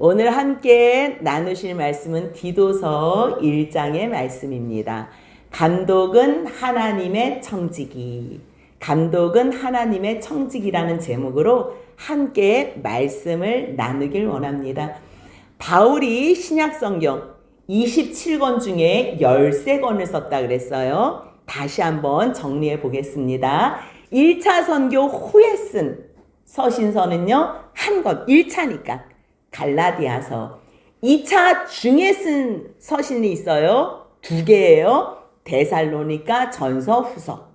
오늘 함께 나누실 말씀은 디도서 1장의 말씀입니다. 감독은 하나님의 청지기. 감독은 하나님의 청지기라는 제목으로 함께 말씀을 나누길 원합니다. 바울이 신약성경 27권 중에 13권을 썼다 그랬어요. 다시 한번 정리해 보겠습니다. 1차 선교 후에 쓴 서신서는요, 한 권, 1차니까 갈라디아서. 2차 중에 쓴 서신이 있어요. 2개예요. 데살로니가 전서 후서.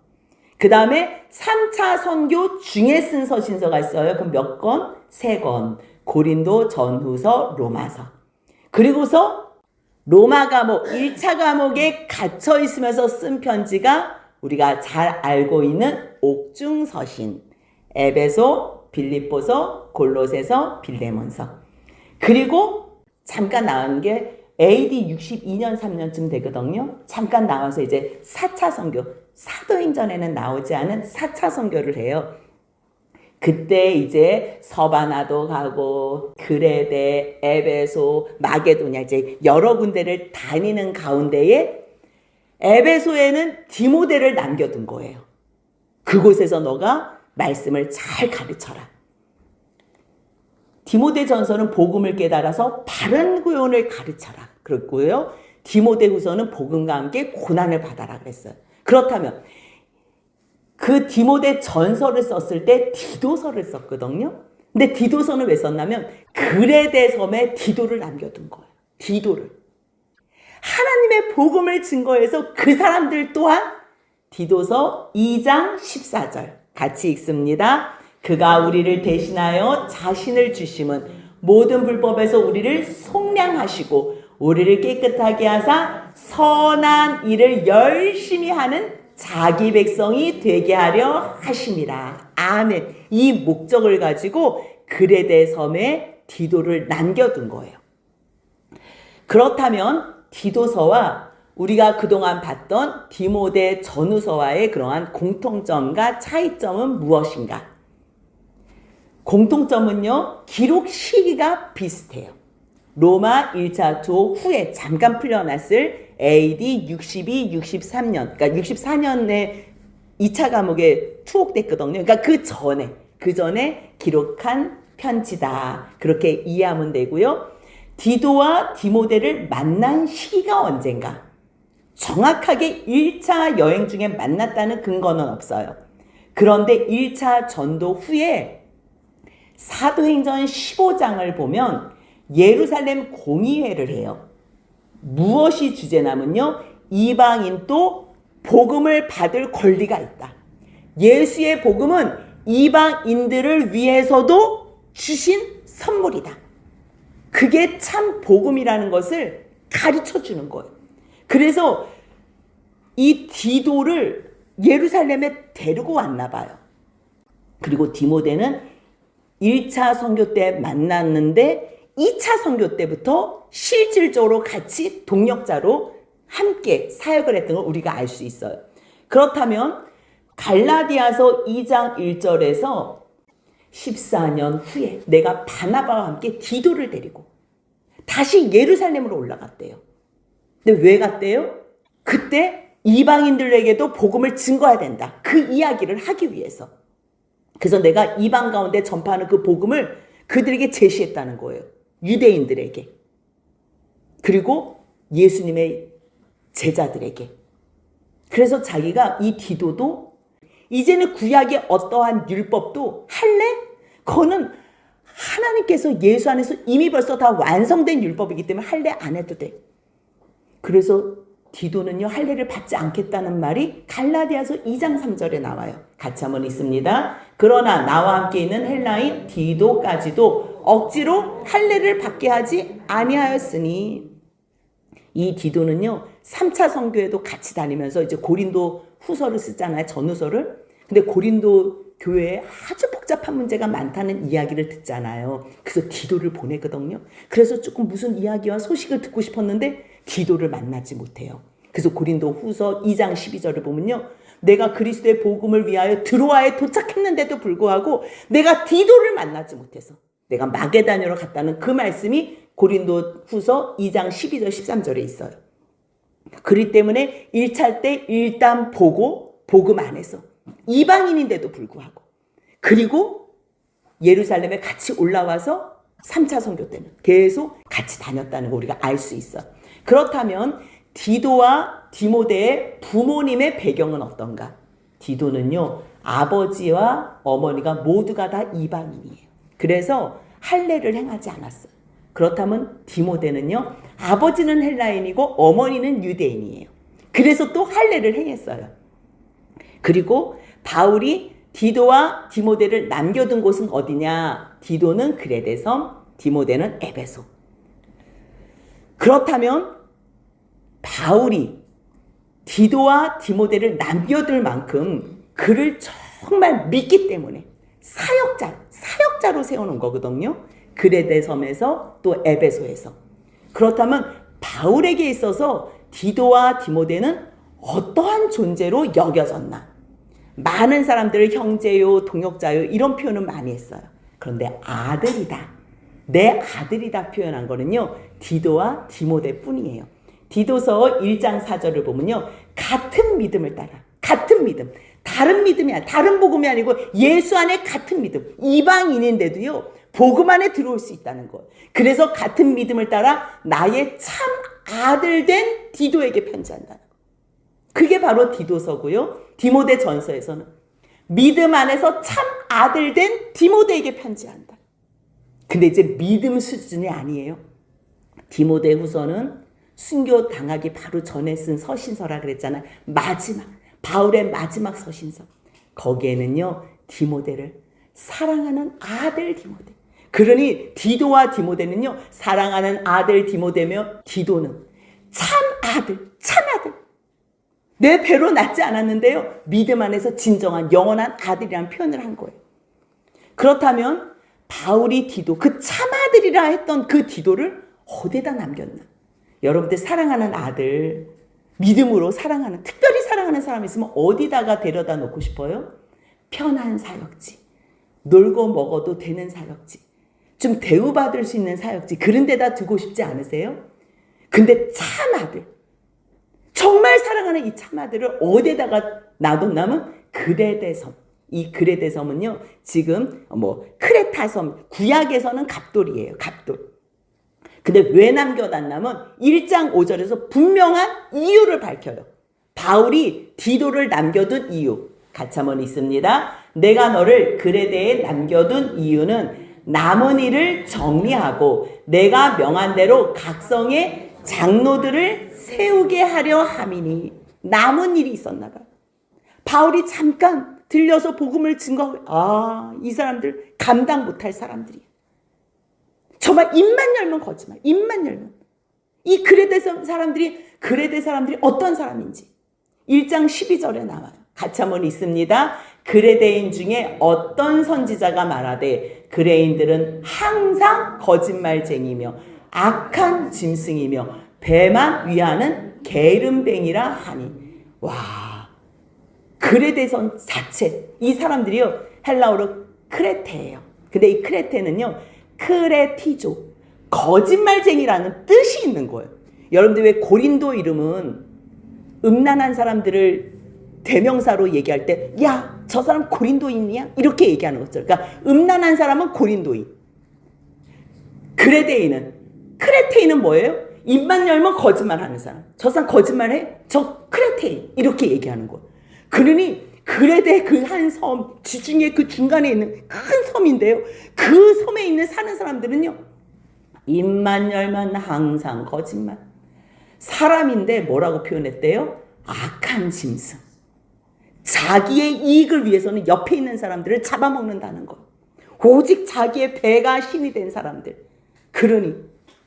그 다음에 3차 선교 중에 쓴 서신서가 있어요. 그럼 몇 권? 3권. 고린도 전후서, 로마서. 그리고서 로마 감옥, 1차 감옥에 갇혀 있으면서 쓴 편지가 우리가 잘 알고 있는 옥중서신. 에베소, 빌립보서, 골로새서, 빌레몬서. 그리고 잠깐 나온 게 AD 62년 3년쯤 되거든요. 잠깐 나와서 이제 4차 선교, 사도행전에는 나오지 않은 4차 선교를 해요. 그때 이제 서바나도 가고 그레데, 에베소, 마게도냐 이제 여러 군데를 다니는 가운데에 에베소에는 디모데를 남겨둔 거예요. 그곳에서 너가 말씀을 잘 가르쳐라. 디모데 전서는 복음을 깨달아서 바른 구원을 가르쳐라. 그랬고요. 디모데 후서는 복음과 함께 고난을 받아라 그랬어요. 그렇다면 그 디모데 전서를 썼을 때 디도서를 썼거든요. 근데 디도서는 왜 썼냐면 그레데 섬에 디도를 남겨둔 거예요. 디도를. 하나님의 복음을 증거해서 그 사람들 또한 디도서 2장 14절 같이 읽습니다. 그가 우리를 대신하여 자신을 주심은 모든 불법에서 우리를 속량하시고 우리를 깨끗하게 하사 선한 일을 열심히 하는 자기 백성이 되게 하려 하심이라. 아멘. 이 목적을 가지고 그레데 섬에 디도를 남겨둔 거예요. 그렇다면 디도서와 우리가 그동안 봤던 디모데 전후서와의 그러한 공통점과 차이점은 무엇인가? 공통점은요, 기록 시기가 비슷해요. 로마 1차 투옥 후에 잠깐 풀려났을 AD 62, 63년, 그러니까 64년에 2차 감옥에 투옥됐거든요. 그러니까 그 전에 기록한 편지다. 그렇게 이해하면 되고요. 디도와 디모데를 만난 시기가 언젠가? 정확하게 1차 여행 중에 만났다는 근거는 없어요. 그런데 1차 전도 후에 사도행전 15장을 보면 예루살렘 공의회를 해요. 무엇이 주제냐면요, 이방인도 복음을 받을 권리가 있다. 예수의 복음은 이방인들을 위해서도 주신 선물이다. 그게 참 복음이라는 것을 가르쳐 주는 거예요. 그래서 이 디도를 예루살렘에 데리고 왔나 봐요. 그리고 디모데는 1차 선교 때 만났는데 2차 선교 때부터 실질적으로 같이 동역자로 함께 사역을 했던 걸 우리가 알 수 있어요. 그렇다면 갈라디아서 2장 1절에서 14년 후에 내가 바나바와 함께 디도를 데리고 다시 예루살렘으로 올라갔대요. 근데 왜 갔대요? 그때 이방인들에게도 복음을 증거해야 된다. 그 이야기를 하기 위해서. 그래서 내가 이방 가운데 전파하는 그 복음을 그들에게 제시했다는 거예요. 유대인들에게. 그리고 예수님의 제자들에게. 그래서 자기가 이 디도도 이제는 구약의 어떠한 율법도 할래? 그거는 하나님께서 예수 안에서 이미 벌써 다 완성된 율법이기 때문에 할래 안 해도 돼. 그래서 디도는요, 할례를 받지 않겠다는 말이 갈라디아서 2장 3절에 나와요. 같이 한번 읽습니다. 그러나 나와 함께 있는 헬라인 디도까지도 억지로 할례를 받게 하지 아니하였으니. 이 디도는요, 3차 선교에도 같이 다니면서 이제 고린도 후서를 쓰잖아요. 전후서를. 근데 고린도 교회에 아주 복잡한 문제가 많다는 이야기를 듣잖아요. 그래서 디도를 보내거든요. 그래서 조금 무슨 이야기와 소식을 듣고 싶었는데 디도를 만나지 못해요. 그래서 고린도 후서 2장 12절을 보면요, 내가 그리스도의 복음을 위하여 드로아에 도착했는데도 불구하고 내가 디도를 만나지 못해서 내가 마게다냐로 갔다는 그 말씀이 고린도 후서 2장 12절 13절에 있어요. 그렇기 때문에 1차 때 일단 보고 복음 안에서 이방인인데도 불구하고 그리고 예루살렘에 같이 올라와서 3차 선교 때는 계속 같이 다녔다는 거 우리가 알 수 있어요. 그렇다면 디도와 디모데의 부모님의 배경은 어떤가? 디도는요, 아버지와 어머니가 모두가 다 이방인이에요. 그래서 할례를 행하지 않았어요. 그렇다면 디모데는요, 아버지는 헬라인이고 어머니는 유대인이에요. 그래서 또 할례를 행했어요. 그리고 바울이 디도와 디모데를 남겨둔 곳은 어디냐? 디도는 그레데 섬, 디모데는 에베소. 그렇다면 바울이 디도와 디모데를 남겨둘 만큼 그를 정말 믿기 때문에 사역자로 세우는 거거든요. 그레데 섬에서 또 에베소에서. 그렇다면 바울에게 있어서 디도와 디모데는 어떠한 존재로 여겨졌나? 많은 사람들을 형제요, 동역자요 이런 표현을 많이 했어요. 그런데 아들이다, 내 아들이다 표현한 거는요, 디도와 디모데 뿐이에요. 디도서 1장 4절을 보면요, 같은 믿음을 따라, 같은 믿음, 다른 믿음이 아니라, 다른 복음이 아니고 예수 안에 같은 믿음, 이방인인데도요 복음 안에 들어올 수 있다는 거예요. 그래서 같은 믿음을 따라 나의 참 아들 된 디도에게 편지한다는 거예요. 그게 바로 디도서고요. 디모데 전서에서는 믿음 안에서 참 아들 된 디모데에게 편지한다. 근데 이제 믿음 수준이 아니에요. 디모데 후서는 순교 당하기 바로 전에 쓴 서신서라 그랬잖아요. 바울의 마지막 서신서. 거기에는요, 디모데를 사랑하는 아들 디모데. 그러니 디도와 디모데는요, 사랑하는 아들 디모데며 디도는 참 아들. 내 배로 낳지 않았는데요, 믿음 안에서 진정한 영원한 아들이라는 표현을 한 거예요. 그렇다면 바울이 디도, 그 참아들이라 했던 그 디도를 어디다 남겼나? 여러분들 사랑하는 아들, 믿음으로 사랑하는, 특별히 사랑하는 사람이 있으면 어디다가 데려다 놓고 싶어요? 편한 사역지, 놀고 먹어도 되는 사역지, 좀 대우받을 수 있는 사역지, 그런 데다 두고 싶지 않으세요? 근데 참아들, 정말 사랑하는 이 참아들을 어디다가 놔뒀냐면 그레데 섬. 이 그레데 섬은요, 지금 크레타 섬, 구약에서는 갑돌이에요. 갑돌. 근데 왜 남겨놨냐면 1장 5절에서 분명한 이유를 밝혀요. 바울이 디도를 남겨둔 이유. 같이 한번 있습니다. 내가 너를 그레데에 남겨둔 이유는 남은 일을 정리하고 내가 명한 대로 각성의 장로들을 세우게 하려 함이니. 남은 일이 있었나 봐요. 바울이 잠깐 들려서 복음을 증거하고, 이 사람들 감당 못할 사람들이야. 정말 입만 열면 거짓말, 입만 열면. 이 그레데 사람들이 어떤 사람인지 1장 12절에 나와요. 같이 한번 읽습니다. 그레데인 중에 어떤 선지자가 말하되 그레인들은 항상 거짓말쟁이며 악한 짐승이며 배만 위하는 게으름뱅이라 하니. 와, 그레데선 자체, 이 사람들이요, 헬라어로 크레테예요. 근데 이 크레테는요, 크레티조, 거짓말쟁이라는 뜻이 있는 거예요. 여러분들 왜 고린도 이름은 음란한 사람들을 대명사로 얘기할 때, 야, 저 사람 고린도인이야? 이렇게 얘기하는 거죠. 그러니까 음란한 사람은 고린도인. 크레테인은 뭐예요? 입만 열면 거짓말하는 사람. 저 사람 거짓말해? 저 크레테인. 이렇게 얘기하는 거예요. 그러니 그레데 그 한 섬, 지중해 그 중간에 있는 큰 섬인데요, 그 섬에 있는 사는 사람들은요, 입만 열면 항상 거짓말. 사람인데 뭐라고 표현했대요? 악한 짐승. 자기의 이익을 위해서는 옆에 있는 사람들을 잡아먹는다는 거. 오직 자기의 배가 힘이 된 사람들. 그러니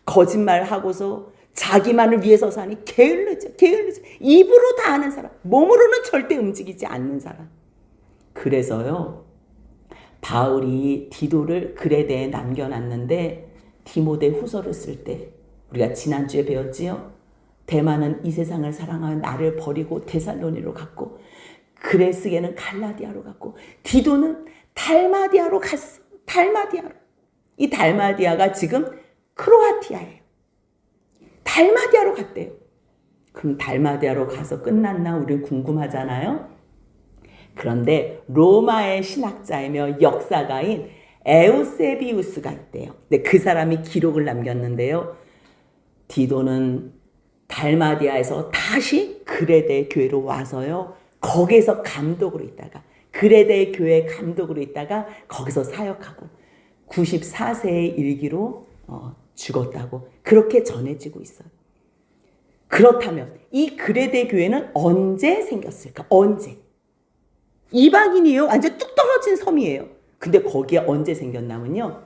거짓말하고서 자기만을 위해서 사니 게을르죠. 입으로 다 하는 사람, 몸으로는 절대 움직이지 않는 사람. 그래서요, 바울이 디도를 그레데에 남겨놨는데 디모데 후서를 쓸 때 우리가 지난주에 배웠지요. 대만은 이 세상을 사랑하여 나를 버리고 데살로니로 갔고, 그레스게는 갈라디아로 갔고, 디도는 달마디아로 갔어. 달마디아로. 이 달마디아가 지금 크로아티아예요. 달마디아로 갔대요. 그럼 달마디아로 가서 끝났나? 우린 궁금하잖아요. 그런데 로마의 신학자이며 역사가인 에우세비우스가 있대요. 근데 그 사람이 기록을 남겼는데요. 디도는 달마디아에서 다시 그레데 교회로 와서요. 거기에서 감독으로 있다가 그레데 교회 감독으로 있다가 거기서 사역하고 94세의 일기로 죽었다고 그렇게 전해지고 있어요. 그렇다면 이 그레데 교회는 언제 생겼을까? 언제? 이방인이에요. 완전 뚝 떨어진 섬이에요. 근데 거기에 언제 생겼냐면요.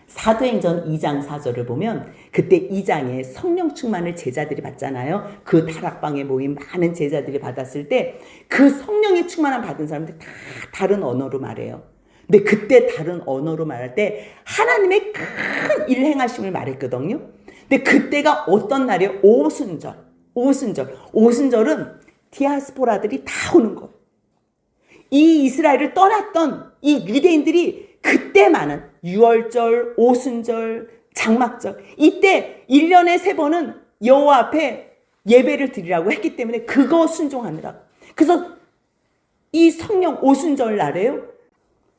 사도행전 2장 4절을 보면 그때 2장에 성령 충만을 제자들이 받잖아요. 그 다락방에 모인 많은 제자들이 받았을 때 그 성령의 충만함 받은 사람들이 다 다른 언어로 말해요. 근데 그때 다른 언어로 말할 때 하나님의 큰 일 행하심을 말했거든요. 근데 그때가 어떤 날이에요? 오순절. 오순절은 디아스포라들이 다 오는 거예요. 이 이스라엘을 떠났던 이 유대인들이 그때 많은 유월절, 오순절, 장막절 이때 1년에 3번은 여호와 앞에 예배를 드리라고 했기 때문에 그거 순종하느라. 그래서 이 성령 오순절 날에요.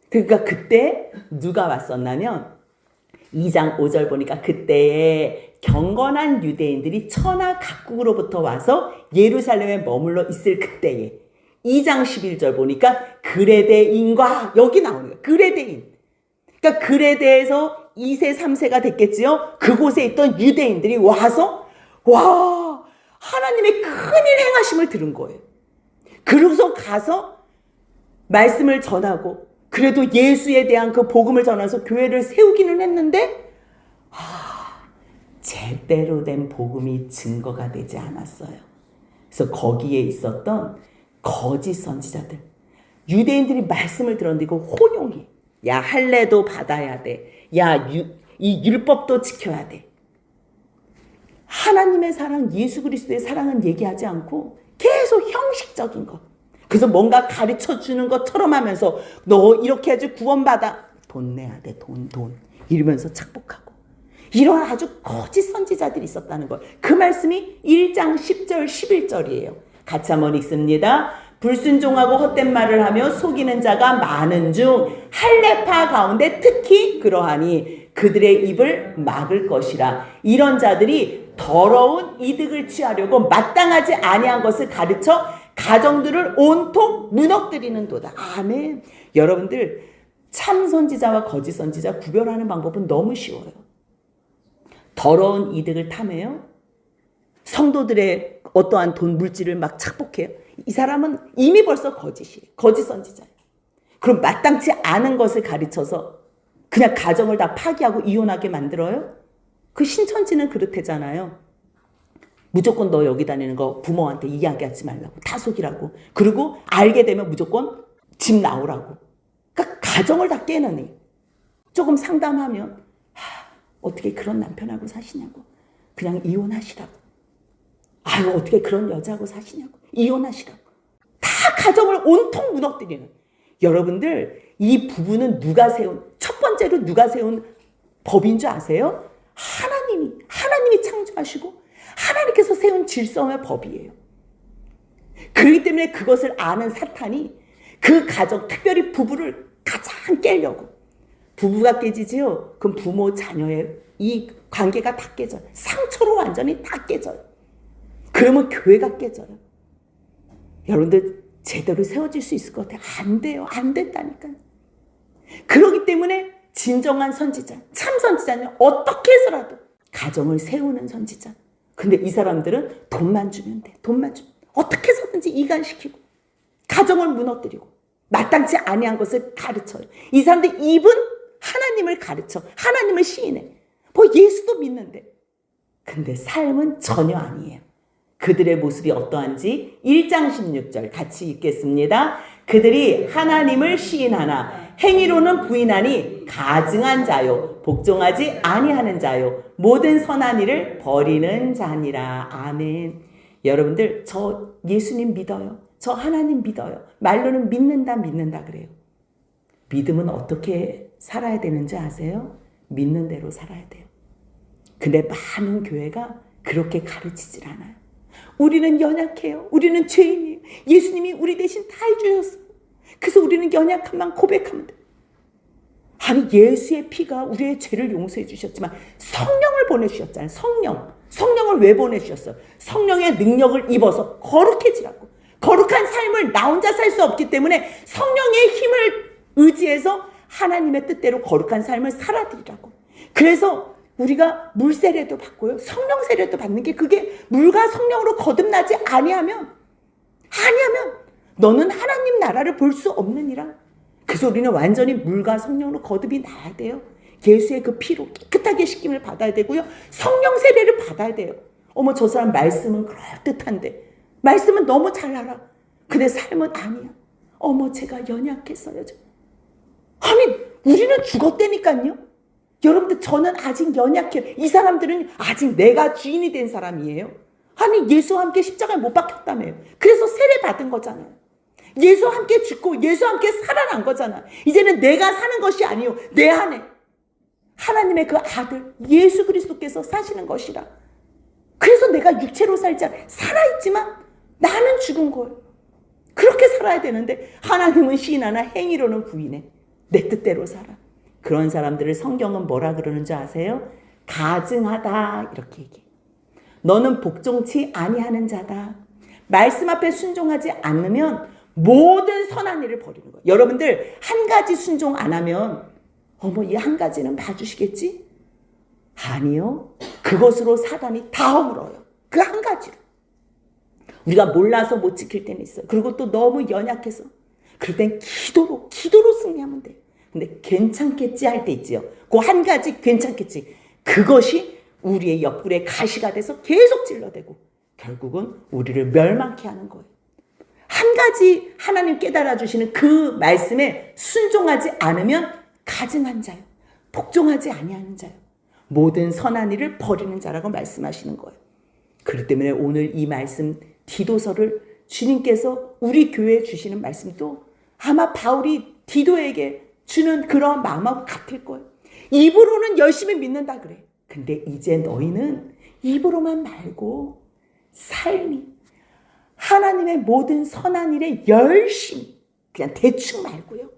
그러니까 그때 누가 왔었냐면 2장 5절 보니까 그때에 경건한 유대인들이 천하 각국으로부터 와서 예루살렘에 머물러 있을 그때에 2장 11절 보니까 그레데인과 여기 나오는 거예요. 그레데인. 그러니까 그레데에서 2세 3세가 됐겠지요. 그곳에 있던 유대인들이 와서 와 하나님의 큰일 행하심을 들은 거예요. 그러고서 가서 말씀을 전하고 그래도 예수에 대한 그 복음을 전해서 교회를 세우기는 했는데 제대로 된 복음이 증거가 되지 않았어요. 그래서 거기에 있었던 거짓 선지자들 유대인들이 말씀을 들었는데 이거 혼용이 야 할례도 받아야 돼. 야 이 율법도 지켜야 돼. 하나님의 사랑 예수 그리스도의 사랑은 얘기하지 않고 계속 형식적인 것. 그래서 뭔가 가르쳐 주는 것처럼 하면서 너 이렇게 해야지 구원받아. 돈 내야 돼. 돈. 이러면서 착복하고. 이런 아주 거짓 선지자들이 있었다는 거예요. 그 말씀이 1장 10절 11절이에요. 같이 한번 읽습니다. 불순종하고 헛된 말을 하며 속이는 자가 많은 중 할례파 가운데 특히 그러하니 그들의 입을 막을 것이라. 이런 자들이 더러운 이득을 취하려고 마땅하지 아니한 것을 가르쳐 가정들을 온통 무너뜨리는도다. 아멘. 여러분들 참 선지자와 거짓 선지자 구별하는 방법은 너무 쉬워요. 더러운 이득을 탐해요. 성도들의 어떠한 돈 물질을 막 착복해요. 이 사람은 이미 벌써 거짓이에요. 거짓 선지자예요. 그럼 마땅치 않은 것을 가르쳐서 그냥 가정을 다 파기하고 이혼하게 만들어요? 그 신천지는 그렇대잖아요. 무조건 너 여기 다니는 거 부모한테 이야기하지 말라고. 다 속이라고. 그리고 알게 되면 무조건 집 나오라고. 그러니까 가정을 다 깨느니. 조금 상담하면 어떻게 그런 남편하고 사시냐고. 그냥 이혼하시라고. 아유 어떻게 그런 여자하고 사시냐고. 이혼하시라고. 다 가정을 온통 무너뜨리는. 여러분들 이 부부는 첫 번째로 누가 세운 법인 줄 아세요? 하나님이 창조하시고 하나님께서 세운 질서의 법이에요. 그렇기 때문에 그것을 아는 사탄이 그 가정, 특별히 부부를 가장 깨려고. 부부가 깨지지요? 그럼 부모, 자녀의 이 관계가 다 깨져요. 상처로 완전히 다 깨져요. 그러면 교회가 깨져요. 여러분들 제대로 세워질 수 있을 것 같아요. 안 돼요. 안 된다니까요. 그렇기 때문에 진정한 선지자, 참 선지자는 어떻게 해서라도 가정을 세우는 선지자. 근데 이 사람들은 돈만 주면 돼. 돈만 주면 어떻게 해서든지 이간시키고 가정을 무너뜨리고 마땅치 아니한 것을 가르쳐요. 이 사람들 입은 하나님을 가르쳐 하나님을 시인해. 뭐 예수도 믿는데 근데 삶은 전혀 아니에요. 그들의 모습이 어떠한지 1장 16절 같이 읽겠습니다. 그들이 하나님을 시인하나 행위로는 부인하니 가증한 자요 복종하지 아니하는 자요 모든 선한 일을 버리는 자니라. 아멘. 여러분들 저 예수님 믿어요. 저 하나님 믿어요. 말로는 믿는다 그래요. 믿음은 어떻게 살아야 되는지 아세요? 믿는 대로 살아야 돼요. 근데 많은 교회가 그렇게 가르치질 않아요. 우리는 연약해요. 우리는 죄인이에요. 예수님이 우리 대신 다 해주셨어요. 그래서 우리는 연약함만 고백하면 돼요. 아니, 예수의 피가 우리의 죄를 용서해 주셨지만 성령을 보내주셨잖아요. 성령을 왜 보내주셨어요? 성령의 능력을 입어서 거룩해지라고. 거룩한 삶을 나 혼자 살 수 없기 때문에 성령의 힘을 의지해서 하나님의 뜻대로 거룩한 삶을 살아드리라고. 그래서 우리가 물 세례도 받고요, 성령 세례도 받는 게, 그게 물과 성령으로 거듭나지 아니하면 너는 하나님 나라를 볼 수 없느니라. 그래서 우리는 완전히 물과 성령으로 거듭이 나야 돼요. 예수의 그 피로 깨끗하게 씻김을 받아야 되고요, 성령 세례를 받아야 돼요. 어머, 저 사람 말씀은 그럴듯한데, 말씀은 너무 잘 알아. 근데 삶은 아니야. 어머, 제가 연약했어요. 아니, 우리는 죽었다니까요. 여러분들, 저는 아직 연약해요. 이 사람들은 아직 내가 주인이 된 사람이에요. 아니, 예수와 함께 십자가에 못 박혔다며요. 그래서 세례 받은 거잖아요. 예수와 함께 죽고 예수와 함께 살아난 거잖아. 이제는 내가 사는 것이 아니요, 내 안에 하나님의 그 아들 예수 그리스도께서 사시는 것이라. 그래서 내가 육체로 살지 않아, 살아있지만 나는 죽은 거예요. 그렇게 살아야 되는데 하나님은 시인하나 행위로는 부인해. 내 뜻대로 살아. 그런 사람들을 성경은 뭐라 그러는 줄 아세요? 가증하다, 이렇게 얘기해. 너는 복종치 아니하는 자다. 말씀 앞에 순종하지 않으면 모든 선한 일을 버리는 거예요. 여러분들, 한 가지 순종 안 하면 어머, 이 한 가지는 봐주시겠지? 아니요. 그것으로 사단이 다 허물어요. 그 한 가지로. 우리가 몰라서 못 지킬 때는 있어요. 그리고 또 너무 연약해서. 그럴 땐 기도로 승리하면 돼요. 근데 괜찮겠지 할 때 있지요. 그 한 가지 괜찮겠지. 그것이 우리의 옆구리에 가시가 돼서 계속 찔러대고 결국은 우리를 멸망케 하는 거예요. 한 가지 하나님 깨달아 주시는 그 말씀에 순종하지 않으면 가증한 자요, 복종하지 아니하는 자요, 모든 선한 일을 버리는 자라고 말씀하시는 거예요. 그렇기 때문에 오늘 이 말씀 디도서를 주님께서 우리 교회에 주시는 말씀도 아마 바울이 디도에게 주는 그런 마음하고 같을 거예요. 입으로는 열심히 믿는다 그래. 근데 이제 너희는 입으로만 말고 삶이 하나님의 모든 선한 일에 열심히, 그냥 대충 말고요,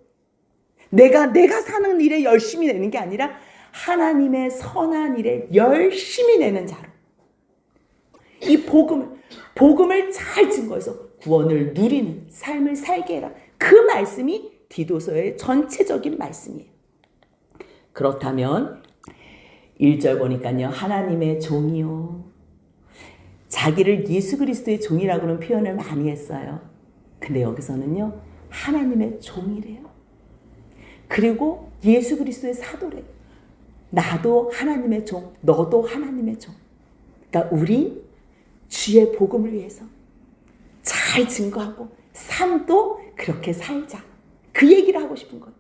내가 사는 일에 열심히 내는 게 아니라 하나님의 선한 일에 열심히 내는 자로 이 복음을 잘 증거해서 구원을 누리는 삶을 살게 해라. 그 말씀이 디도서의 전체적인 말씀이에요. 그렇다면 1절 보니까요, 하나님의 종이요. 자기를 예수 그리스도의 종이라고는 표현을 많이 했어요. 근데 여기서는요, 하나님의 종이래요. 그리고 예수 그리스도의 사도래요. 나도 하나님의 종, 너도 하나님의 종. 그러니까 우리 주의 복음을 위해서 잘 증거하고 삶도 그렇게 살자. 그 얘기를 하고 싶은 거예요.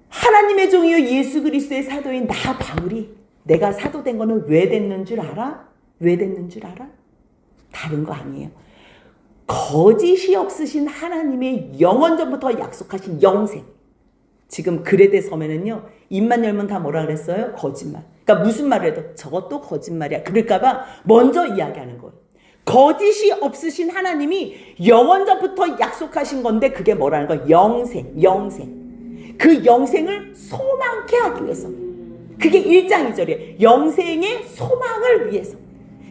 하나님의 종이요 예수 그리스도의 사도인 나 바울이 내가 사도된 거는 왜 됐는 줄 알아? 왜 됐는 줄 알아? 다른 거 아니에요. 거짓이 없으신 하나님의 영원전부터 약속하신 영생. 지금 글에대 서면은요, 입만 열면 다 뭐라 그랬어요? 거짓말. 그러니까 무슨 말을 해도 저것도 거짓말이야. 그럴까봐 먼저 이야기하는 거예요. 거짓이 없으신 하나님이 영원전부터 약속하신 건데 그게 뭐라는 거예요? 영생. 그 영생을 소망케 하기 위해서. 그게 1장 2절이에요. 영생의 소망을 위해서.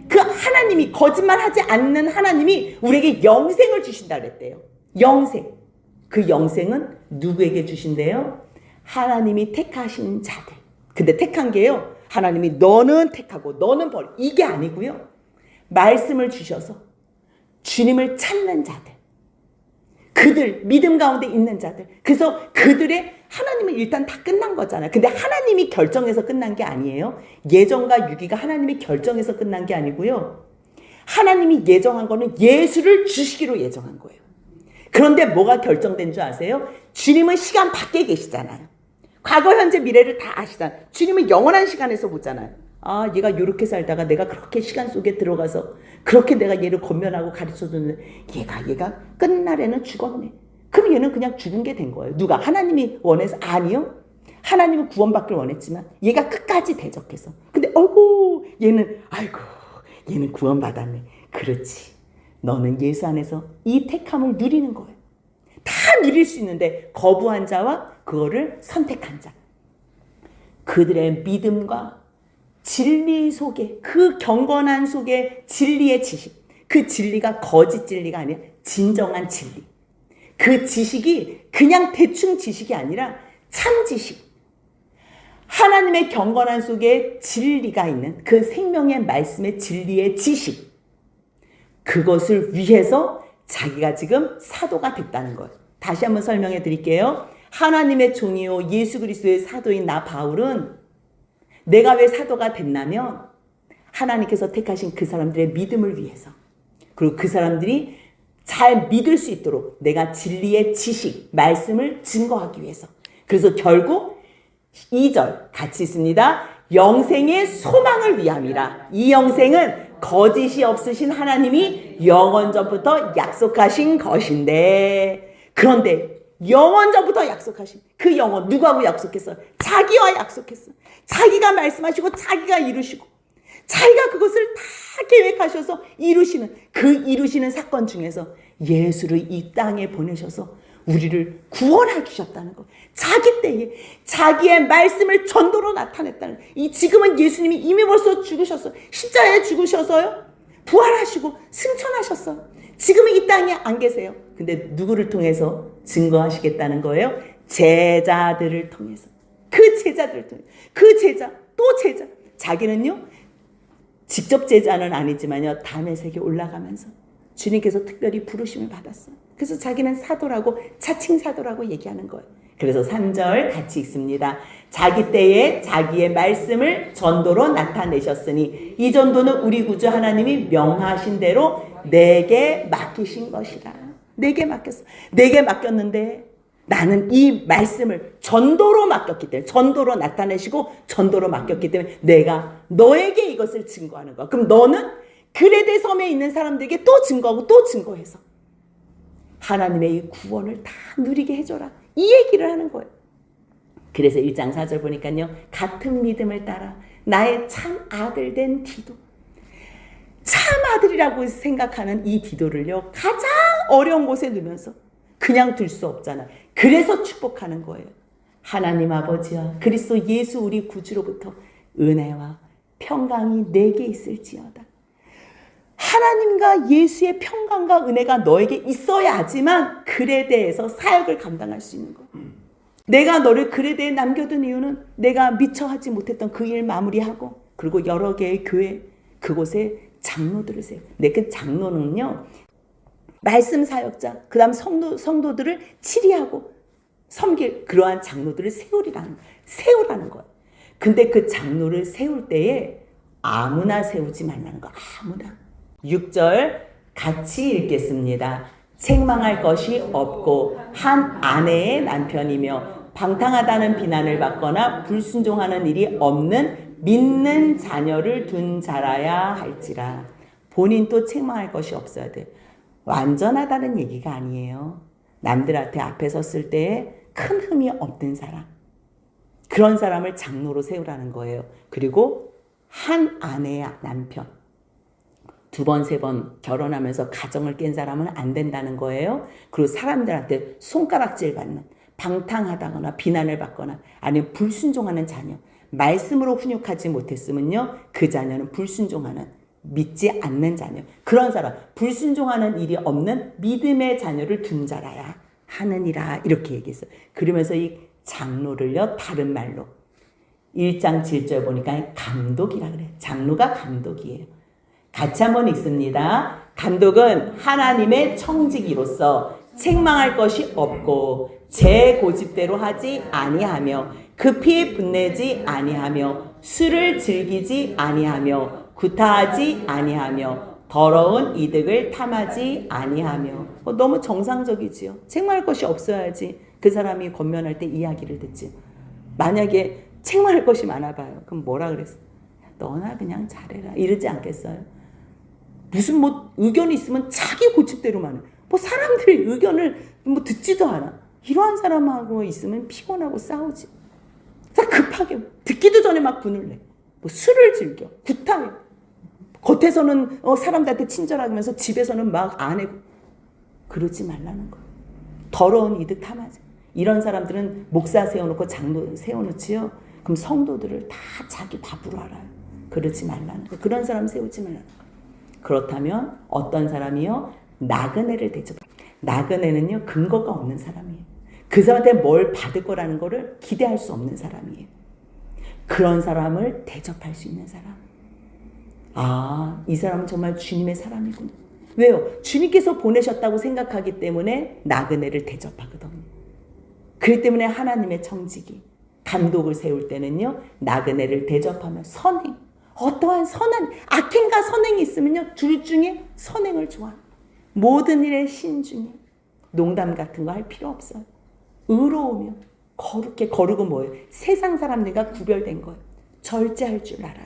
그 하나님이, 거짓말하지 않는 하나님이 우리에게 영생을 주신다 그랬대요. 영생. 그 영생은 누구에게 주신대요? 하나님이 택하신 자들. 근데 택한 게요, 하나님이 너는 택하고 너는 버려, 이게 아니고요, 말씀을 주셔서 주님을 찾는 자들, 그들, 믿음 가운데 있는 자들. 그래서 그들의, 하나님은 일단 다 끝난 거잖아요. 근데 하나님이 결정해서 끝난 게 아니에요. 예정과 유기가 하나님이 결정해서 끝난 게 아니고요, 하나님이 예정한 거는 예수를 주시기로 예정한 거예요. 그런데 뭐가 결정된 줄 아세요? 주님은 시간 밖에 계시잖아요. 과거, 현재, 미래를 다 아시잖아요. 주님은 영원한 시간에서 보잖아요. 아, 얘가 이렇게 살다가 내가 그렇게 시간 속에 들어가서 그렇게 내가 얘를 권면하고 가르쳐줬는데 얘가 끝날에는 죽었네. 그럼 얘는 그냥 죽은 게 된 거예요. 누가? 하나님이 원해서? 아니요. 하나님은 구원받기를 원했지만 얘가 끝까지 대적해서. 근데 얘는 구원받았네. 그렇지. 너는 예수 안에서 이 택함을 누리는 거예요. 다 누릴 수 있는데 거부한 자와 그거를 선택한 자. 그들의 믿음과 진리 속에, 그 경건한 속에 진리의 지식. 그 진리가 거짓 진리가 아니라 진정한 진리. 그 지식이 그냥 대충 지식이 아니라 참 지식. 하나님의 경건한 속에 진리가 있는 그 생명의 말씀의 진리의 지식. 그것을 위해서 자기가 지금 사도가 됐다는 거예요. 다시 한번 설명해 드릴게요. 하나님의 종이요 예수 그리스도의 사도인 나 바울은 내가 왜 사도가 됐냐면 하나님께서 택하신 그 사람들의 믿음을 위해서, 그리고 그 사람들이 잘 믿을 수 있도록 내가 진리의 지식, 말씀을 증거하기 위해서. 그래서 결국 2절 같이 있습니다. 영생의 소망을 위함이라. 이 영생은 거짓이 없으신 하나님이 영원전부터 약속하신 것인데, 그런데 영원전부터 약속하신 그 영원, 누구하고 약속했어요? 자기와 약속했어. 자기가 말씀하시고 자기가 이루시고 자기가 그것을 다 계획하셔서 이루시는, 그 이루시는 사건 중에서 예수를 이 땅에 보내셔서 우리를 구원해 주셨다는 거. 자기 때에 자기의 말씀을 전도로 나타냈다는 거. 이 지금은 예수님이 이미 벌써 죽으셨어요. 십자가에 죽으셔서요. 부활하시고 승천하셨어요. 지금은 이 땅에 안 계세요. 근데 누구를 통해서 증거하시겠다는 거예요? 제자들을 통해서. 그 제자들을 통해서. 그 제자, 또 제자. 자기는요, 직접 제자는 아니지만요, 다메섹에 올라가면서 주님께서 특별히 부르심을 받았어요. 그래서 자기는 사도라고, 자칭 사도라고 얘기하는 거예요. 그래서 3절 같이 읽습니다. 자기 때에 자기의 말씀을 전도로 나타내셨으니 이 전도는 우리 구주 하나님이 명하신 대로 내게 맡기신 것이라. 내게 맡겼어. 내게 맡겼는데 나는 이 말씀을 전도로 맡겼기 때문에, 전도로 나타내시고 전도로 맡겼기 때문에 내가 너에게 이것을 증거하는 거야. 그럼 너는 그레데 섬에 있는 사람들에게 또 증거하고 또 증거해서 하나님의 이 구원을 다 누리게 해줘라. 이 얘기를 하는 거예요. 그래서 1장 4절 보니까요. 같은 믿음을 따라 나의 참 아들 된 디도. 참 아들이라고 생각하는 이 디도를요. 가장 어려운 곳에 두면서 그냥 둘 수 없잖아. 그래서 축복하는 거예요. 하나님 아버지와 그리스도 예수 우리 구주로부터 은혜와 평강이 내게 있을지어다. 하나님과 예수의 평강과 은혜가 너에게 있어야지만 그레데에서 사역을 감당할 수 있는 거. 내가 너를 그레데에 남겨둔 이유는 내가 미처 하지 못했던 그 일 마무리하고, 그리고 여러 개의 교회 그곳에 장로들을 세워. 그 장로는요, 말씀 사역자, 그 다음 성도들을 치리하고 섬길 그러한 장로들을 세우라는 거예요. 근데 그 장로를 세울 때에 아무나 세우지 말라는 거. 아무나. 6절 같이 읽겠습니다. 책망할 것이 없고 한 아내의 남편이며 방탕하다는 비난을 받거나 불순종하는 일이 없는 믿는 자녀를 둔 자라야 할지라. 본인도 책망할 것이 없어야 돼. 완전하다는 얘기가 아니에요. 남들한테 앞에 섰을 때에 큰 흠이 없는 사람. 그런 사람을 장로로 세우라는 거예요. 그리고 한 아내의 남편. 2번, 3번 결혼하면서 가정을 깬 사람은 안 된다는 거예요. 그리고 사람들한테 손가락질 받는, 방탕하다거나 비난을 받거나 아니면 불순종하는 자녀. 말씀으로 훈육하지 못했으면요, 그 자녀는 불순종하는, 믿지 않는 자녀. 그런 사람, 불순종하는 일이 없는 믿음의 자녀를 둔 자라야 하느니라. 이렇게 얘기했어요. 그러면서 이 장로를요, 다른 말로 1장 7절 보니까 감독이라 그래요. 장로가 감독이에요. 같이 한번 읽습니다. 감독은 하나님의 청지기로서 책망할 것이 없고 제 고집대로 하지 아니하며 급히 분내지 아니하며 술을 즐기지 아니하며 구타하지 아니하며 더러운 이득을 탐하지 아니하며. 너무 정상적이지요. 책망할 것이 없어야지 그 사람이 권면할 때 이야기를 듣지. 만약에 책망할 것이 많아 봐요. 그럼 뭐라 그랬어? 너나 그냥 잘해라 이러지 않겠어요? 무슨 의견이 있으면 자기 고집대로만 해. 사람들의 의견을 듣지도 않아. 이러한 사람하고 있으면 피곤하고 싸우지. 급하게 듣기도 전에 막 분을 내. 뭐 술을 즐겨. 구타해. 겉에서는 사람들한테 친절하게 하면서 집에서는 막 안 해고. 그러지 말라는 거예요. 더러운 이득 탐하지. 이런 사람들은 목사 세워놓고 장로 세워놓지요. 그럼 성도들을 다 자기 밥으로 알아요. 그러지 말라는 거예요. 그런 사람 세우지 말라는 거예요. 그렇다면 어떤 사람이요? 나그네를 대접. 나그네는요, 근거가 없는 사람이에요. 그 사람한테 뭘 받을 거라는 거를 기대할 수 없는 사람이에요. 그런 사람을 대접할 수 있는 사람. 아, 이 사람은 정말 주님의 사람이구나. 왜요? 주님께서 보내셨다고 생각하기 때문에 나그네를 대접하거든요. 그렇기 때문에 하나님의 청지기, 감독을 세울 때는요, 나그네를 대접하며 선행, 어떠한 선한 악행과 선행이 있으면요, 둘 중에 선행을 좋아해요. 모든 일에 신중해. 농담 같은 거 할 필요 없어요. 의로우며 거룩해. 거룩은 뭐예요? 세상 사람들과 구별된 거예요. 절제할 줄 알아요.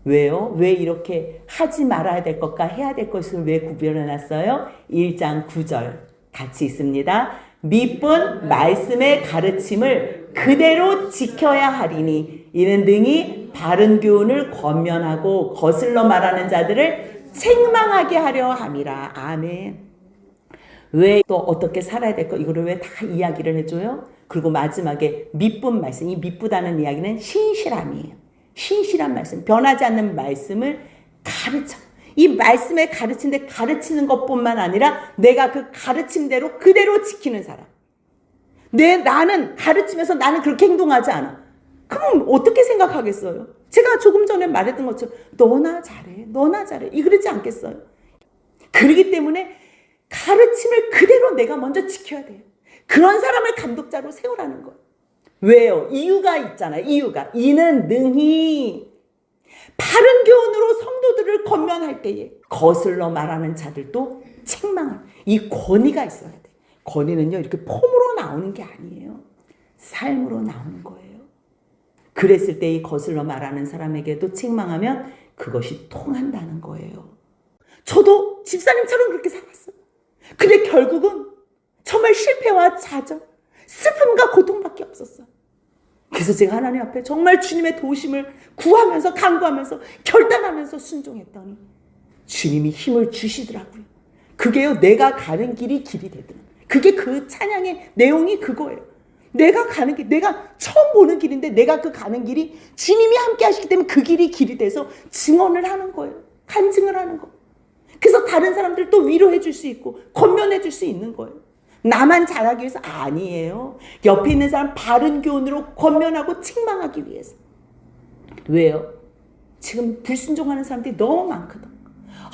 왜요? 왜 이렇게 하지 말아야 될 것과 해야 될 것을 왜 구별해놨어요? 1장 9절 같이 있습니다. 밑분 말씀의 가르침을 그대로 지켜야 하리니 이는 능히 바른 교훈을 권면하고 거슬러 말하는 자들을 책망하게 하려 함이라. 아멘. 왜 또 어떻게 살아야 될 거 이거를 왜 다 이야기를 해줘요? 그리고 마지막에 밑분 말씀, 이 밑부다는 이야기는 신실함이에요. 신실한 말씀, 변하지 않는 말씀을 가르쳐. 이 말씀에 가르치는데 가르치는 것뿐만 아니라 내가 그 가르침대로 그대로 지키는 사람. 나는 가르치면서 나는 그렇게 행동하지 않아. 그럼 어떻게 생각하겠어요? 제가 조금 전에 말했던 것처럼 너나 잘해, 너나 잘해. 그러지 않겠어요? 그렇기 때문에 가르침을 그대로 내가 먼저 지켜야 돼요. 그런 사람을 감독자로 세우라는 거예요. 왜요? 이유가 있잖아요. 이는 능히 바른 교훈으로 성도들을 권면할 때에 거슬러 말하는 자들도 책망할 이 권위가 있어야 돼. 권위는요, 이렇게 폼으로 나오는 게 아니에요. 삶으로 나오는 거예요. 그랬을 때 이 거슬러 말하는 사람에게도 책망하면 그것이 통한다는 거예요. 저도 집사님처럼 그렇게 살았어요. 근데 결국은 정말 실패와 좌절, 슬픔과 고통밖에 없었어요. 그래서 제가 하나님 앞에 정말 주님의 도우심을 구하면서 간구하면서 결단하면서 순종했더니 주님이 힘을 주시더라고요. 그게요, 내가 가는 길이 되더라고요. 그게 그 찬양의 내용이 그거예요. 내가 가는 길, 내가 처음 보는 길인데 내가 그 가는 길이 주님이 함께 하시기 때문에 그 길이 돼서 증언을 하는 거예요. 간증을 하는 거. 그래서 다른 사람들 또 위로해 줄 수 있고 권면해 줄 수 있는 거예요. 나만 잘하기 위해서 아니에요. 옆에 있는 사람 바른 교훈으로 권면하고 책망하기 위해서. 왜요? 지금 불순종하는 사람들이 너무 많거든.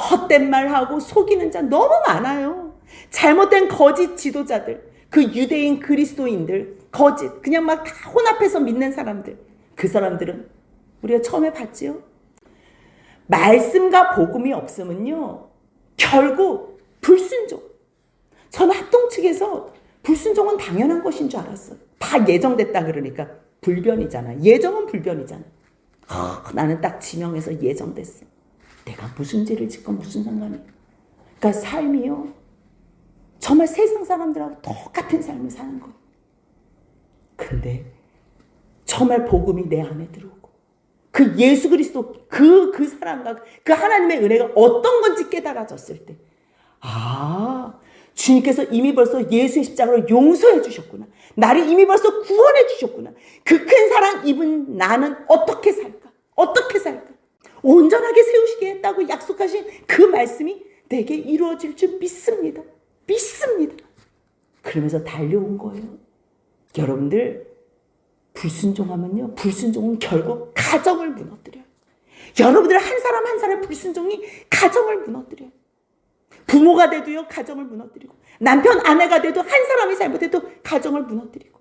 헛된 말하고 속이는 자 너무 많아요. 잘못된 거짓 지도자들, 그 유대인 그리스도인들, 거짓 그냥 막 다 혼합해서 믿는 사람들, 그 사람들은 우리가 처음에 봤지요. 말씀과 복음이 없으면요, 결국 불순종. 저는 합동 측에서 불순종은 당연한 것인 줄 알았어요. 다 예정됐다 그러니까 불변이잖아. 예정은 불변이잖아. 나는 딱 지명해서 예정됐어. 내가 무슨 죄를 짓고 무슨 상관이야. 그러니까 삶이요, 정말 세상 사람들하고 똑같은 삶을 사는 거예요. 근데 정말 복음이 내 안에 들어오고 그 예수 그리스도 그 사랑과 그 하나님의 은혜가 어떤 건지 깨달아졌을 때, 주님께서 이미 벌써 예수의 십자가로 용서해 주셨구나. 나를 이미 벌써 구원해 주셨구나. 그 큰 사랑 입은 나는 어떻게 살까? 온전하게 세우시게 했다고 약속하신 그 말씀이 내게 이루어질 줄 믿습니다. 그러면서 달려온 거예요. 여러분들, 불순종하면요, 불순종은 결국 가정을 무너뜨려요. 여러분들 한 사람 한 사람의 불순종이 가정을 무너뜨려요. 부모가 돼도요, 가정을 무너뜨리고, 남편 아내가 돼도 한 사람이 잘못해도 가정을 무너뜨리고,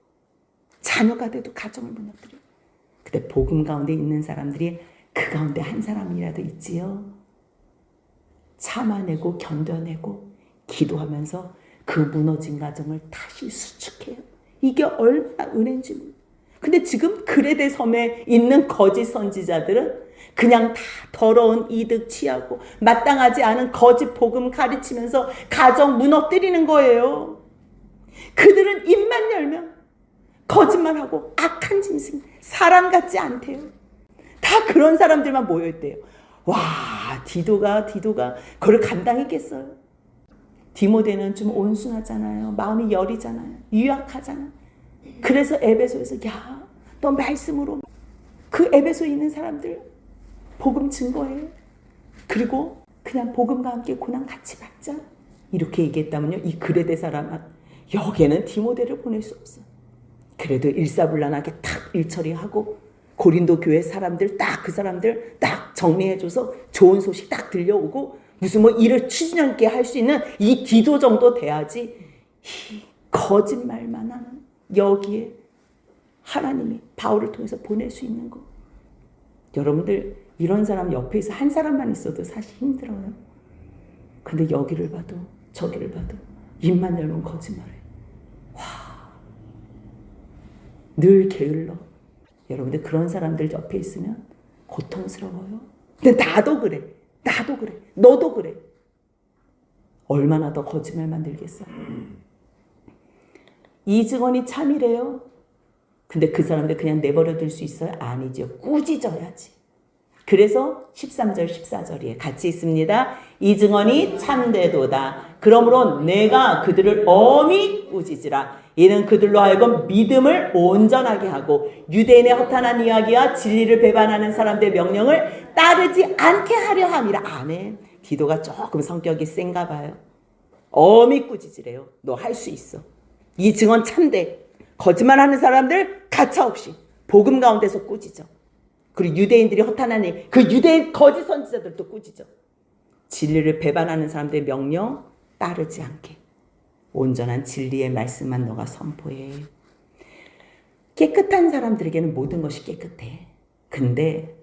자녀가 돼도 가정을 무너뜨려요. 근데 복음 가운데 있는 사람들이 그 가운데 한 사람이라도 있지요. 참아내고 견뎌내고 기도하면서 그 무너진 가정을 다시 수축해요. 이게 얼마나 은혜인지 몰라요. 근데 지금 그레데 섬에 있는 거짓 선지자들은 그냥 다 더러운 이득 취하고 마땅하지 않은 거짓 복음 가르치면서 가정 무너뜨리는 거예요. 그들은 입만 열면 거짓말하고 악한 짐승, 사람 같지 않대요. 다 그런 사람들만 모여있대요. 와, 디도가 그걸 감당했겠어요? 디모데는 좀 온순하잖아요. 마음이 여리잖아요. 유약하잖아요. 그래서 에베소에서 야, 너 말씀으로 그 에베소에 있는 사람들 복음 증거해. 그리고 그냥 복음과 함께 고난 같이 받자. 이렇게 얘기했다면요. 이 그레데 사람은 여기에는 디모데를 보낼 수 없어. 그래도 일사불란하게 딱 일처리하고 고린도 교회 사람들 딱 그 사람들 딱 정리해줘서 좋은 소식 딱 들려오고 무슨 뭐 일을 추진력 있게 할 수 있는 이 디도 정도 돼야지. 이 거짓말만 하는 여기에 하나님이 바울을 통해서 보낼 수 있는 거. 여러분들 이런 사람 옆에 있어 한 사람만 있어도 사실 힘들어요. 근데 여기를 봐도 저기를 봐도 입만 열면 거짓말해. 와, 늘 게을러. 여러분들 그런 사람들 옆에 있으면 고통스러워요. 근데 나도 그래. 너도 그래. 얼마나 더 거짓말 만들겠어. 이 증언이 참이래요. 근데 그 사람들 그냥 내버려 둘 수 있어요? 아니죠. 꾸짖어야지. 그래서 13절 14절에 같이 있습니다. 이 증언이 참되도다. 그러므로 내가 그들을 엄히 꾸짖으라. 이는 그들로 하여금 믿음을 온전하게 하고 유대인의 허탄한 이야기와 진리를 배반하는 사람들의 명령을 따르지 않게 하려 함이라. 아멘. 디도가 조금 성격이 센가 봐요. 엄히 꾸짖으래요. 너 할 수 있어. 이 증언 참돼. 거짓말하는 사람들 가차없이 복음 가운데서 꾸짖어. 그리고 유대인들이 허탄한 일, 그 유대인 거짓 선지자들도 꾸짖어. 진리를 배반하는 사람들의 명령 따르지 않게 온전한 진리의 말씀만 너가 선포해. 깨끗한 사람들에게는 모든 것이 깨끗해. 근데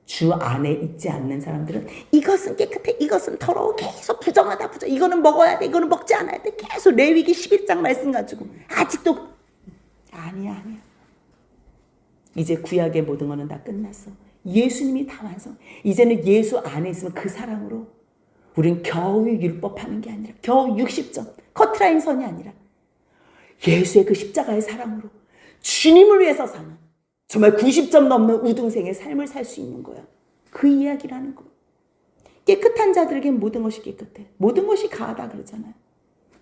주 안에 있지 않는 사람들은 이것은 깨끗해, 이것은 더러워, 계속 부정하다. 이거는 먹어야 돼, 이거는 먹지 않아야 돼. 계속 레위기 11장 말씀 가지고 아직도 아니야. 이제 구약의 모든 거는 다 끝났어. 예수님이 다 완성. 이제는 예수 안에 있으면 그 사랑으로 우린 겨우 율법하는 게 아니라 겨우 60점 커트라인 선이 아니라 예수의 그 십자가의 사랑으로 주님을 위해서 사는 정말 90점 넘는 우등생의 삶을 살 수 있는 거야. 그 이야기라는 거. 깨끗한 자들에겐 모든 것이 깨끗해. 모든 것이 가하다 그러잖아요.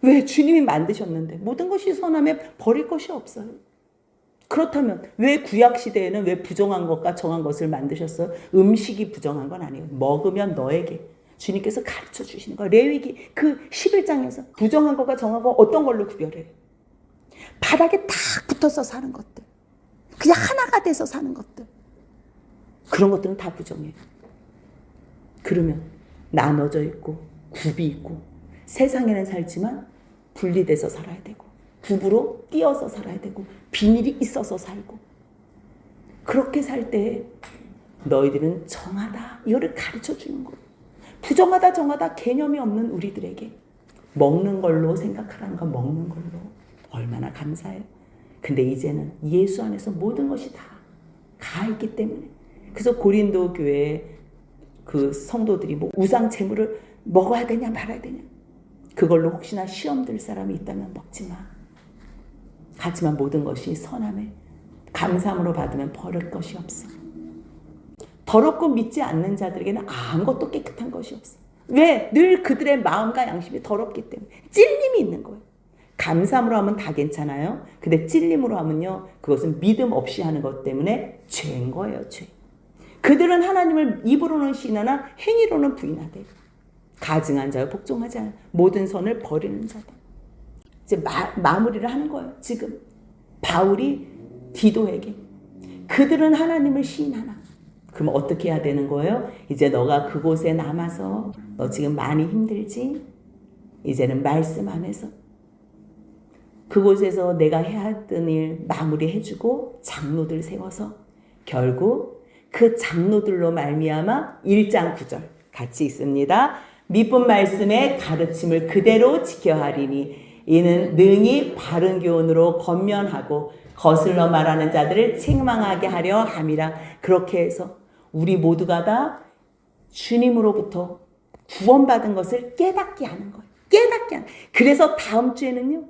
왜? 주님이 만드셨는데 모든 것이 선하면 버릴 것이 없어요. 그렇다면 왜 구약시대에는 왜 부정한 것과 정한 것을 만드셨어요? 음식이 부정한 건 아니에요. 먹으면 너에게 주님께서 가르쳐 주시는 거예요. 레위기 그 11장에서 부정한 것과 정한 것 어떤 걸로 구별해요? 바닥에 딱 붙어서 사는 것들. 그냥 하나가 돼서 사는 것들. 그런 것들은 다 부정해요. 그러면 나눠져 있고 굽이 있고 세상에는 살지만 분리돼서 살아야 되고 부부로 띄어서 살아야 되고 비밀이 있어서 살고 그렇게 살 때 너희들은 정하다 이거를 가르쳐 주는 거예요. 부정하다 정하다 개념이 없는 우리들에게 먹는 걸로 생각하라는 건 먹는 걸로 얼마나 감사해요. 근데 이제는 예수 안에서 모든 것이 다 가있기 때문에 그래서 고린도 교회 그 성도들이 뭐 우상 제물을 먹어야 되냐 말아야 되냐 그걸로 혹시나 시험 들 사람이 있다면 먹지 마. 하지만 모든 것이 선함에 감사함으로 받으면 버릴 것이 없어. 더럽고 믿지 않는 자들에게는 아무것도 깨끗한 것이 없어. 왜? 늘 그들의 마음과 양심이 더럽기 때문에 찔림이 있는 거예요. 감사함으로 하면 다 괜찮아요. 근데 찔림으로 하면요 그것은 믿음 없이 하는 것 때문에 죄인 거예요. 죄. 그들은 하나님을 입으로는 신하나 행위로는 부인하되 가증한 자여 복종하지 않아 모든 선을 버리는 자다. 이제 마무리를 하는 거예요. 지금 바울이 디도에게 그들은 하나님을 시인하나 그럼 어떻게 해야 되는 거예요? 이제 너가 그곳에 남아서 너 지금 많이 힘들지? 이제는 말씀 안에서 그곳에서 내가 해야 했던 일 마무리해주고 장로들 세워서 결국 그 장로들로 말미암아 1장 9절 같이 있습니다. 미쁜 말씀의 가르침을 그대로 지켜야 하리니 이는 능히 바른 교훈으로 권면하고 거슬러 말하는 자들을 책망하게 하려 함이라. 그렇게 해서 우리 모두가 다 주님으로부터 구원받은 것을 깨닫게 하는 거예요. 깨닫게 하는. 그래서 다음 주에는요.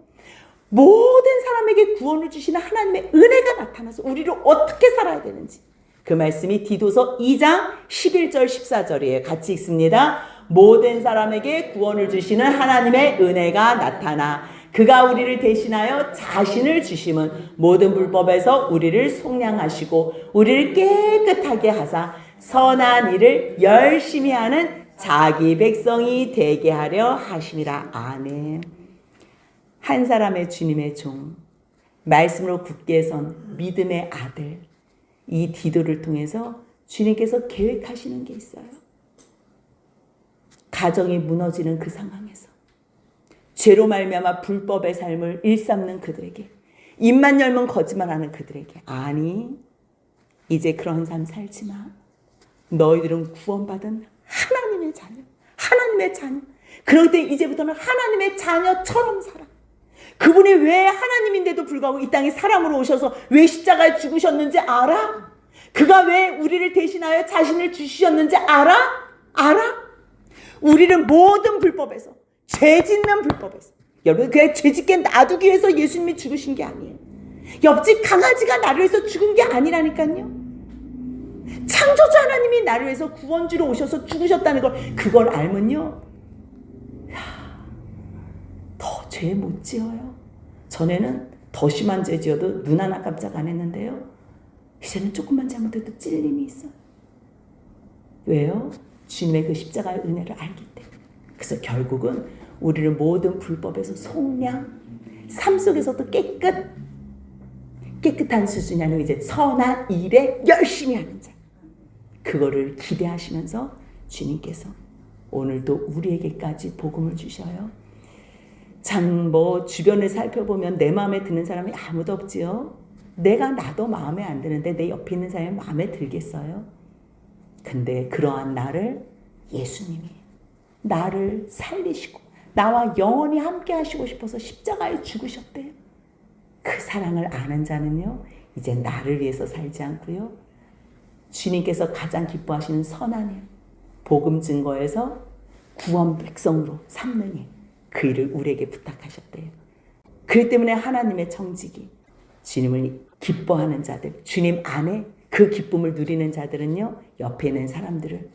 모든 사람에게 구원을 주시는 하나님의 은혜가 나타나서 우리를 어떻게 살아야 되는지 그 말씀이 디도서 2장 11절 14절이에요. 같이 읽습니다. 모든 사람에게 구원을 주시는 하나님의 은혜가 나타나 그가 우리를 대신하여 자신을 주심은 모든 불법에서 우리를 속량하시고 우리를 깨끗하게 하사 선한 일을 열심히 하는 자기 백성이 되게 하려 하심이라. 아멘. 한 사람의 주님의 종, 말씀으로 굳게 선 믿음의 아들, 이 디도를 통해서 주님께서 계획하시는 게 있어요. 가정이 무너지는 그 상황에서 죄로 말미암아 불법의 삶을 일삼는 그들에게, 입만 열면 거짓말하는 그들에게, 아니 이제 그런 삶 살지 마. 너희들은 구원받은 하나님의 자녀, 하나님의 자녀. 그럴 때 이제부터는 하나님의 자녀처럼 살아. 그분이 왜 하나님인데도 불구하고 이 땅에 사람으로 오셔서 왜 십자가에 죽으셨는지 알아? 그가 왜 우리를 대신하여 자신을 주셨는지 알아? 알아? 우리를 모든 불법에서, 죄 짓는 불법에서, 여러분 그냥 죄 짓게 놔두기 위해서 예수님이 죽으신 게 아니에요. 옆집 강아지가 나를 위해서 죽은 게 아니라니까요. 창조주 하나님이 나를 위해서 구원주로 오셔서 죽으셨다는 걸, 그걸 알면요, 더 죄 못 지어요. 전에는 더 심한 죄 지어도 눈 하나 깜짝 안 했는데요, 이제는 조금만 잘못해도 찔림이 있어요. 왜요? 주님의 그 십자가의 은혜를 알기 때문에. 그래서 결국은 우리를 모든 불법에서 속량, 삶 속에서도 깨끗한 수준이 아니고 이제 선한 일에 열심히 하는 자, 그거를 기대하시면서 주님께서 오늘도 우리에게까지 복음을 주셔요. 참 주변을 살펴보면 내 마음에 드는 사람이 아무도 없지요. 나도 마음에 안 드는데 내 옆에 있는 사람이 마음에 들겠어요? 근데 그러한 나를 예수님이 나를 살리시고 나와 영원히 함께 하시고 싶어서 십자가에 죽으셨대요. 그 사랑을 아는 자는요, 이제 나를 위해서 살지 않고요, 주님께서 가장 기뻐하시는 선한 일, 복음 증거에서 구원 백성으로 삼는 일, 그 일을 우리에게 부탁하셨대요. 그렇기 때문에 하나님의 청지기, 주님을 기뻐하는 자들, 주님 안에 그 기쁨을 누리는 자들은요, 옆에 있는 사람들을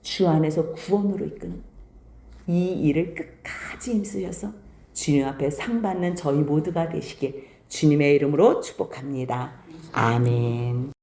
주 안에서 구원으로 이끄는 이 일을 끝까지 힘쓰셔서 주님 앞에 상 받는 저희 모두가 되시길 주님의 이름으로 축복합니다. 아멘.